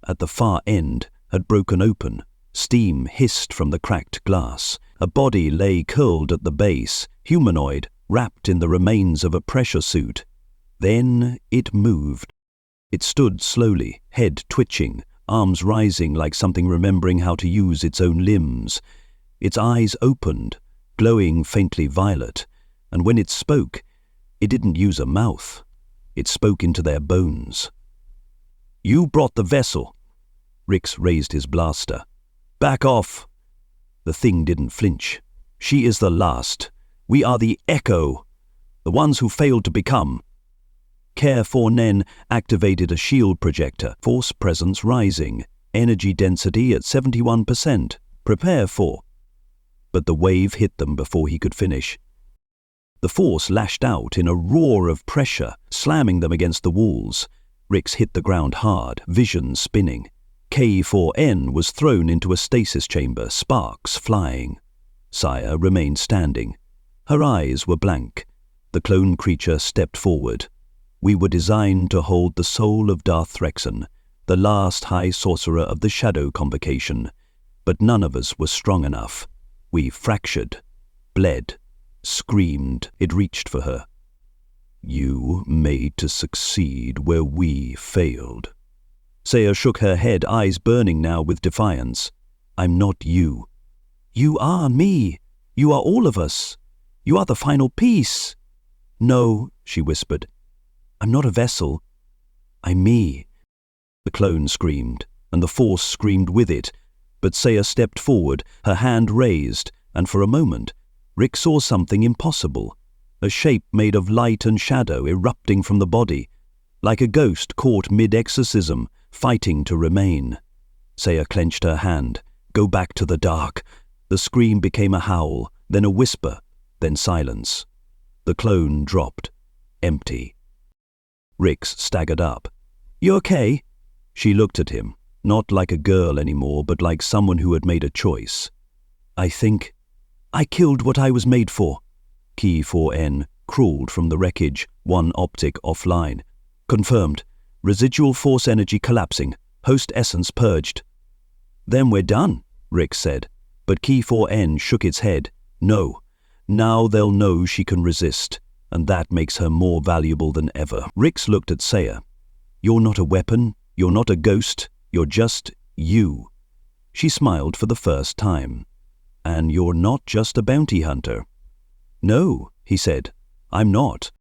Speaker 1: at the far end, had broken open. Steam hissed from the cracked glass. A body lay curled at the base, humanoid, wrapped in the remains of a pressure suit. Then it moved. It stood slowly, head twitching, arms rising like something remembering how to use its own limbs. Its eyes opened, glowing faintly violet, and when it spoke, it didn't use a mouth. It spoke into their bones. "You brought the vessel." Rix raised his blaster. "Back off." The thing didn't flinch. "She is the last. We are the Echo, the ones who failed to become." Care 4Nen activated a shield projector, force presence rising, energy density at 71%. Prepare for. But the wave hit them before he could finish. The force lashed out in a roar of pressure, slamming them against the walls. Rix hit the ground hard, vision spinning. K4N was thrown into a stasis chamber, sparks flying. Saya remained standing. Her eyes were blank. The clone creature stepped forward. "We were designed to hold the soul of Darth Threxon, the last high sorcerer of the Shadow Convocation, but none of us was strong enough. We fractured, bled, screamed." It reached for her. "You made to succeed where we failed." Saya shook her head, eyes burning now with defiance. "I'm not you." "You are me. You are all of us. You are the final piece." "No," she whispered. "I'm not a vessel. I'm me." The clone screamed, and the force screamed with it, but Saya stepped forward, her hand raised, and for a moment, Rick saw something impossible, a shape made of light and shadow erupting from the body, like a ghost caught mid-exorcism, fighting to remain. Saya clenched her hand. "Go back to the dark." The scream became a howl, then a whisper, then silence. The clone dropped, empty. Rix staggered up. "You okay?" She looked at him, not like a girl anymore, but like someone who had made a choice. "I think I killed what I was made for." Key 4N crawled from the wreckage, one optic offline. "Confirmed. Residual force energy collapsing. Host essence purged." "Then we're done," Rick said, but Key 4N shook its head. "No. Now they'll know she can resist, and that makes her more valuable than ever." Rix looked at Saya. "You're not a weapon. You're not a ghost. You're just you." She smiled for the first time. "And you're not just a bounty hunter." "No," he said. "I'm not."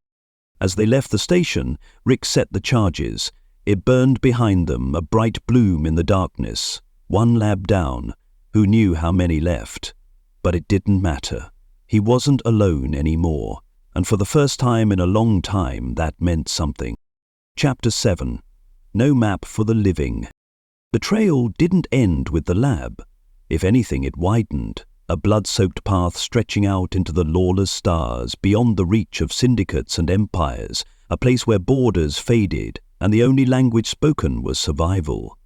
Speaker 1: As they left the station, Rick set the charges. It burned behind them, a bright bloom in the darkness. One lab down. Who knew how many left? But it didn't matter. He wasn't alone anymore, and for the first time in a long time, that meant something. Chapter 7. No Map for the Living. The trail didn't end with the lab. If anything, it widened, a blood-soaked path stretching out into the lawless stars, beyond the reach of syndicates and empires, a place where borders faded, and the only language spoken was survival.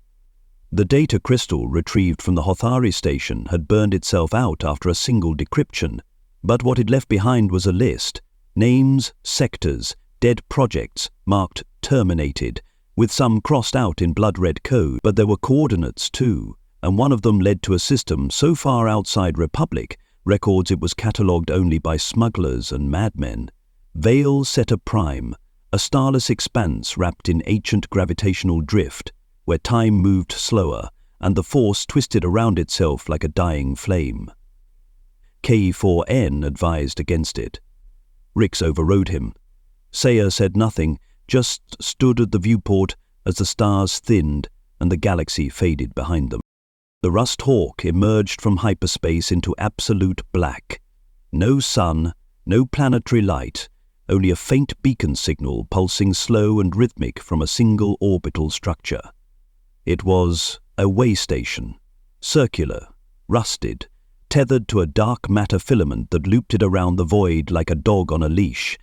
Speaker 1: The data crystal retrieved from the Hothari station had burned itself out after a single decryption, but what it left behind was a list, names, sectors, dead projects, marked terminated, with some crossed out in blood-red code, but there were coordinates too, and one of them led to a system so far outside Republic, records it was catalogued only by smugglers and madmen. Vale Seta Prime, a starless expanse wrapped in ancient gravitational drift, where time moved slower, and the force twisted around itself like a dying flame. KE4N advised against it. Rix overrode him. Saya said nothing, just stood at the viewport as the stars thinned and the galaxy faded behind them. The Rust Hawk emerged from hyperspace into absolute black. No sun, no planetary light, only a faint beacon signal pulsing slow and rhythmic from a single orbital structure. It was a way station, circular, rusted, tethered to a dark matter filament that looped it around the void like a dog on a leash.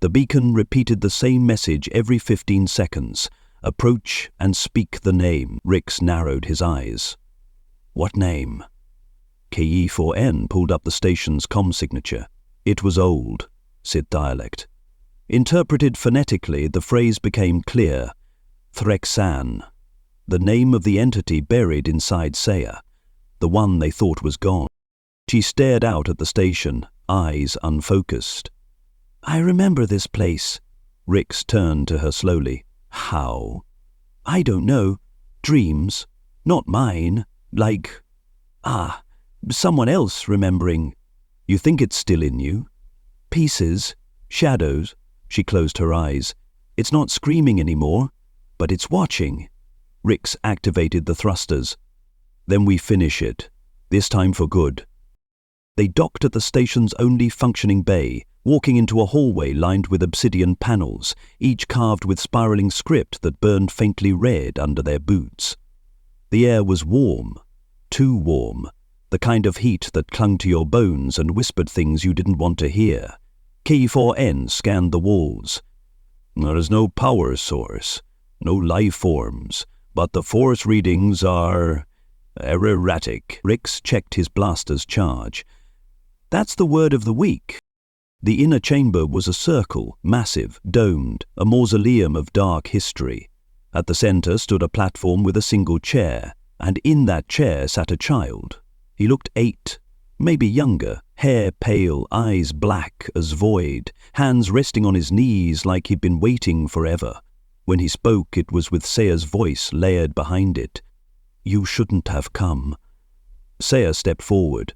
Speaker 1: The beacon repeated the same message every 15 seconds. Approach and speak the name. Rix narrowed his eyes. What name? KE4N pulled up the station's comm signature. It was old, Sith dialect. Interpreted phonetically, the phrase became clear. Threxan, the name of the entity buried inside Saya, the one they thought was gone. She stared out at the station, eyes unfocused. I remember this place. Rix turned to her slowly. How? I don't know. Dreams. Not mine. Like, someone else remembering. You think it's still in you? Pieces. Shadows. She closed her eyes. It's not screaming anymore, but it's watching. Rix activated the thrusters. Then we finish it. This time for good. They docked at the station's only functioning bay, walking into a hallway lined with obsidian panels, each carved with spiraling script that burned faintly red under their boots. The air was warm, too warm, the kind of heat that clung to your bones and whispered things you didn't want to hear. KE4N scanned the walls. There is no power source, no life forms, but the force readings are erratic. Rix checked his blaster's charge. That's the word of the week. The inner chamber was a circle, massive, domed, a mausoleum of dark history. At the center stood a platform with a single chair, and in that chair sat a child. He looked 8, maybe younger, hair pale, eyes black as void, hands resting on his knees like he'd been waiting forever. When he spoke, it was with Saya's voice layered behind it. You shouldn't have come. Saya stepped forward.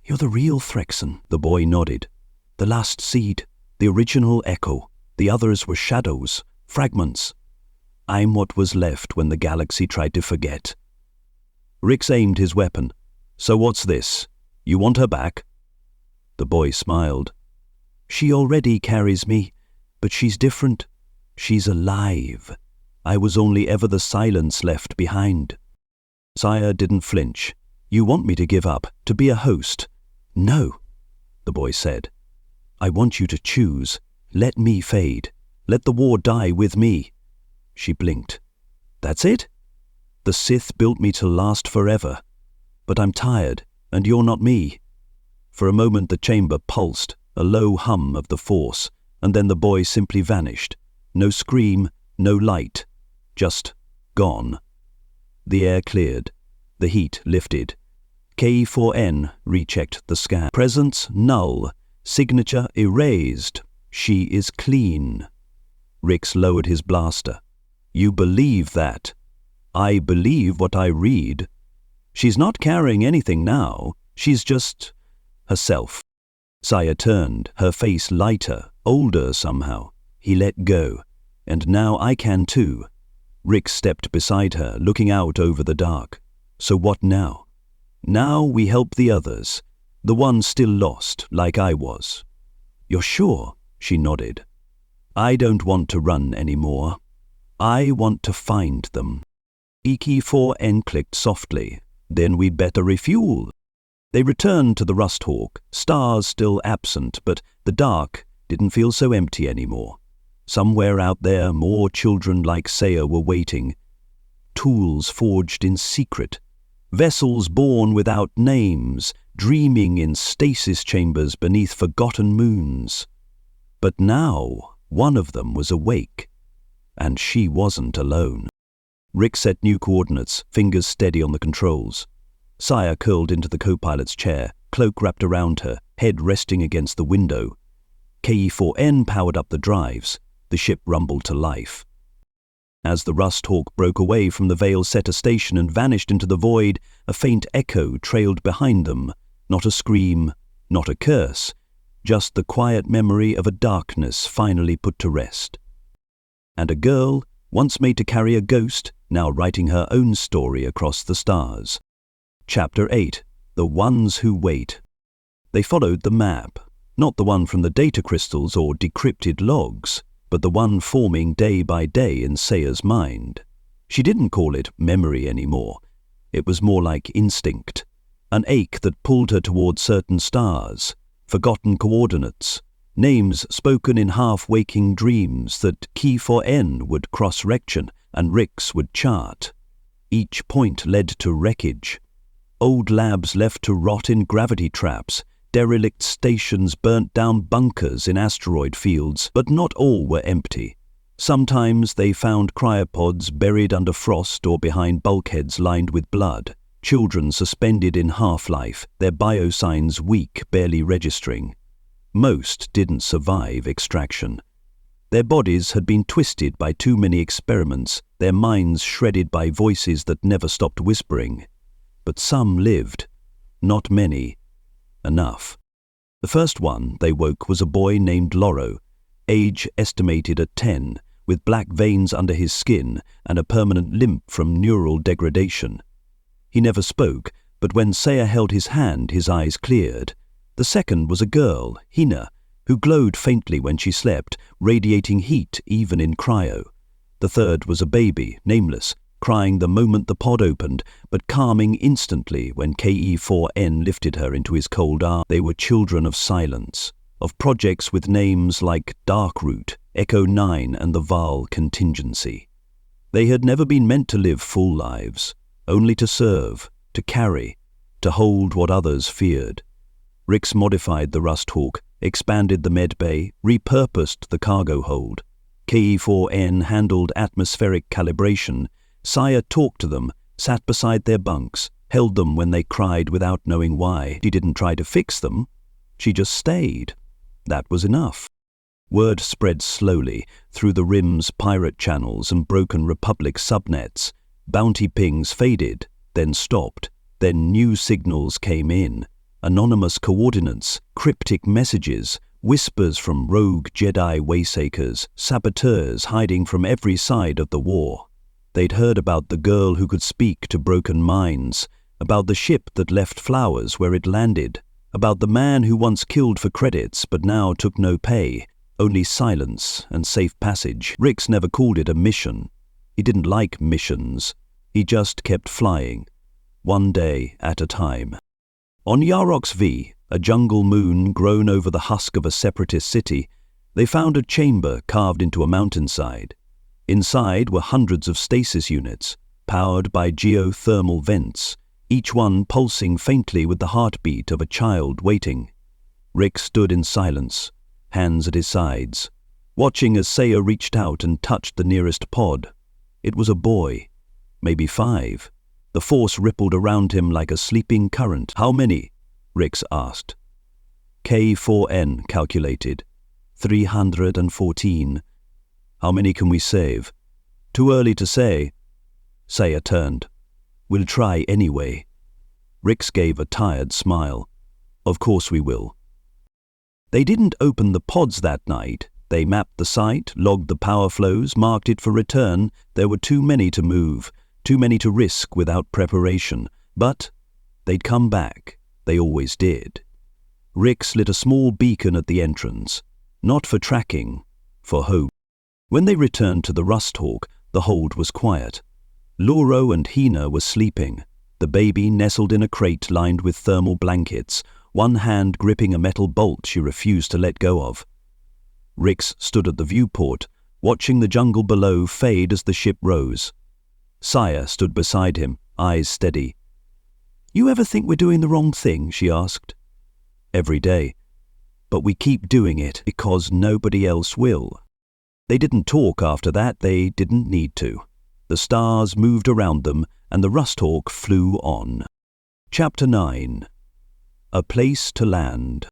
Speaker 1: You're the real Threxan, the boy nodded. The last seed, the original echo. The others were shadows, fragments. I'm what was left when the galaxy tried to forget. Rix aimed his weapon. So what's this? You want her back? The boy smiled. She already carries me, but she's different. She's alive. I was only ever the silence left behind. Saya didn't flinch. You want me to give up, to be a host? No, the boy said. I want you to choose. Let me fade. Let the war die with me. She blinked. That's it? The Sith built me to last forever. But I'm tired, and you're not me. For a moment the chamber pulsed, a low hum of the Force, and then the boy simply vanished. No scream, no light. Just gone. The air cleared. The heat lifted. KE4N rechecked the scan. Presence null. Signature erased. She is clean. Rix lowered his blaster. You believe that? I believe what I read. She's not carrying anything now. She's just herself. Saya turned, her face lighter, older somehow. He let go. And now I can too. Rix stepped beside her, looking out over the dark. So what now? Now we help the others, the ones still lost, like I was. You're sure? She nodded. I don't want to run anymore. I want to find them. KE4N clicked softly. Then we'd better refuel. They returned to the Rust Hawk, stars still absent, but the dark didn't feel so empty anymore. Somewhere out there, more children like Saya were waiting. Tools forged in secret. Vessels born without names, dreaming in stasis chambers beneath forgotten moons. But now, one of them was awake. And she wasn't alone. Rix set new coordinates, fingers steady on the controls. Saya curled into the co-pilot's chair, cloak wrapped around her, head resting against the window. KE4N powered up the drives. The ship rumbled to life. As the Rust Hawk broke away from the Veil Setter station and vanished into the void, a faint echo trailed behind them. Not a scream, not a curse, just the quiet memory of a darkness finally put to rest. And a girl, once made to carry a ghost, now writing her own story across the stars. Chapter 8. The Ones Who Wait. They followed the map, not the one from the data crystals or decrypted logs, but the one forming day by day in Saya's mind. She didn't call it memory anymore. It was more like instinct, an ache that pulled her toward certain stars, forgotten coordinates, names spoken in half-waking dreams that Key 4N would cross-rection and Rix would chart. Each point led to wreckage. Old labs left to rot in gravity traps, derelict stations burnt down bunkers in asteroid fields, but not all were empty. Sometimes they found cryopods buried under frost or behind bulkheads lined with blood, children suspended in half-life, their biosigns weak, barely registering. Most didn't survive extraction. Their bodies had been twisted by too many experiments, their minds shredded by voices that never stopped whispering. But some lived. Not many. Enough. The first one they woke was a boy named Loro, age estimated at 10, with black veins under his skin and a permanent limp from neural degradation. He never spoke, but when Saya held his hand, his eyes cleared. The second was a girl, Hina, who glowed faintly when she slept, radiating heat even in cryo. The third was a baby, nameless, crying the moment the pod opened, but calming instantly when KE4N lifted her into his cold arms. They were children of silence, of projects with names like Darkroot, Echo 9 and the Val Contingency. They had never been meant to live full lives, only to serve, to carry, to hold what others feared. Rix modified the Rusthawk, expanded the medbay, repurposed the cargo hold. KE4N handled atmospheric calibration. Saya talked to them, sat beside their bunks, held them when they cried without knowing why. She didn't try to fix them. She just stayed. That was enough. Word spread slowly through the Rim's pirate channels and Broken Republic subnets. Bounty pings faded, then stopped. Then new signals came in. Anonymous coordinates, cryptic messages, whispers from rogue Jedi waysakers, saboteurs hiding from every side of the war. They'd heard about the girl who could speak to broken minds, about the ship that left flowers where it landed, about the man who once killed for credits but now took no pay, only silence and safe passage. Rix never called it a mission. He didn't like missions. He just kept flying, one day at a time. On Yarox V, a jungle moon grown over the husk of a separatist city, they found a chamber carved into a mountainside. Inside were hundreds of stasis units, powered by geothermal vents, each one pulsing faintly with the heartbeat of a child waiting. Rick stood in silence, hands at his sides, watching as Saya reached out and touched the nearest pod. It was a boy, maybe 5. The force rippled around him like a sleeping current. How many? Rix asked. K4N calculated. 314. How many can we save? Too early to say. Saya turned. We'll try anyway. Rix gave a tired smile. Of course we will. They didn't open the pods that night. They mapped the site, logged the power flows, marked it for return. There were too many to move, too many to risk without preparation. But they'd come back. They always did. Rix lit a small beacon at the entrance. Not for tracking, for hope. When they returned to the Rusthawk, the hold was quiet. Loro and Hina were sleeping, the baby nestled in a crate lined with thermal blankets, one hand gripping a metal bolt she refused to let go of. Rix stood at the viewport, watching the jungle below fade as the ship rose. Saya stood beside him, eyes steady. You ever think we're doing the wrong thing? She asked. Every day. But we keep doing it because nobody else will. They didn't talk after that, they didn't need to. The stars moved around them and the Rusthawk flew on. Chapter 9. A Place to Land.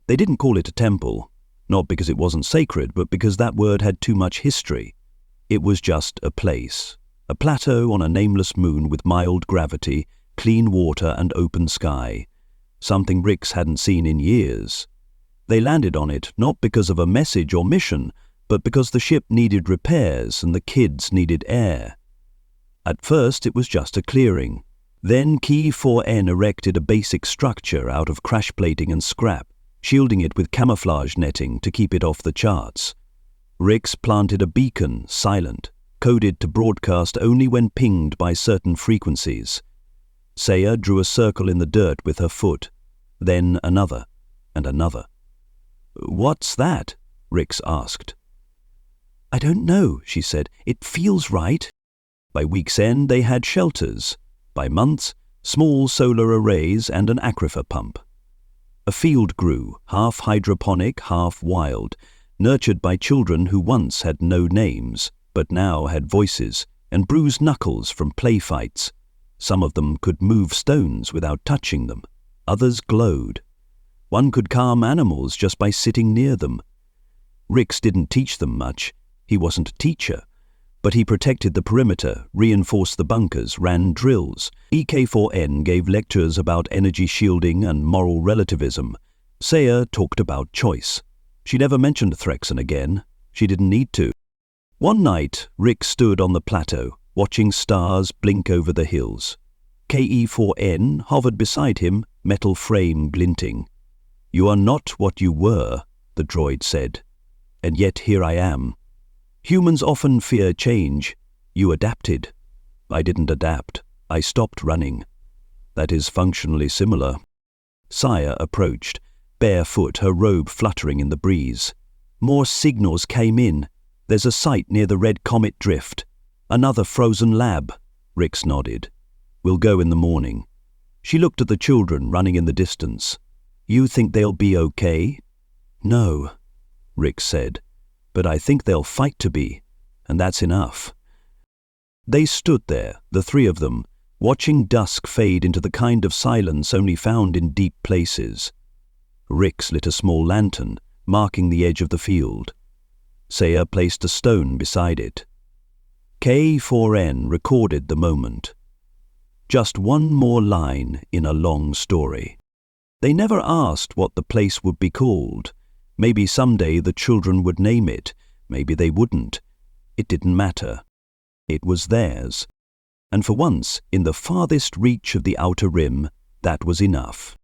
Speaker 1: They didn't call it a temple, not because it wasn't sacred, but because that word had too much history. It was just a place, a plateau on a nameless moon with mild gravity, clean water and open sky. something Rix hadn't seen in years. They landed on it not because of a message or mission, but because the ship needed repairs and the kids needed air. At first it was just a clearing. Then Key 4N erected a basic structure out of crash plating and scrap, shielding it with camouflage netting to keep it off the charts. Rix planted a beacon, silent, coded to broadcast only when pinged by certain frequencies. Saya drew a circle in the dirt with her foot, then another and another. "What's that?" Rix asked. "I don't know," she said. "It feels right." By week's end they had shelters. By months, small solar arrays and an aquifer pump. A field grew, half hydroponic, half wild, nurtured by children who once had no names, but now had voices and bruised knuckles from play fights. Some of them could move stones without touching them. Others glowed. One could calm animals just by sitting near them. Rix didn't teach them much. He wasn't a teacher. But he protected the perimeter, reinforced the bunkers, ran drills. EK4N gave lectures about energy shielding and moral relativism. Saya talked about choice. She never mentioned Threxen again. She didn't need to. One night, Rix stood on the plateau, watching stars blink over the hills. KE4N hovered beside him, metal frame glinting. "You are not what you were," the droid said. "And yet here I am. Humans often fear change. You adapted. I didn't adapt. I stopped running. That is functionally similar." Saya approached, barefoot, her robe fluttering in the breeze. "More signals came in. There's a site near the Red Comet Drift. Another frozen lab." Rix nodded. "We'll go in the morning." She looked at the children running in the distance. "You think they'll be okay?" "No," Rix said. "But I think they'll fight to be, and that's enough." They stood there, the three of them, watching dusk fade into the kind of silence only found in deep places. Rix lit a small lantern, marking the edge of the field. Saya placed a stone beside it. K4N recorded the moment. Just one more line in a long story. They never asked what the place would be called. Maybe someday the children would name it. Maybe they wouldn't. It didn't matter. It was theirs. And for once, in the farthest reach of the outer rim, that was enough.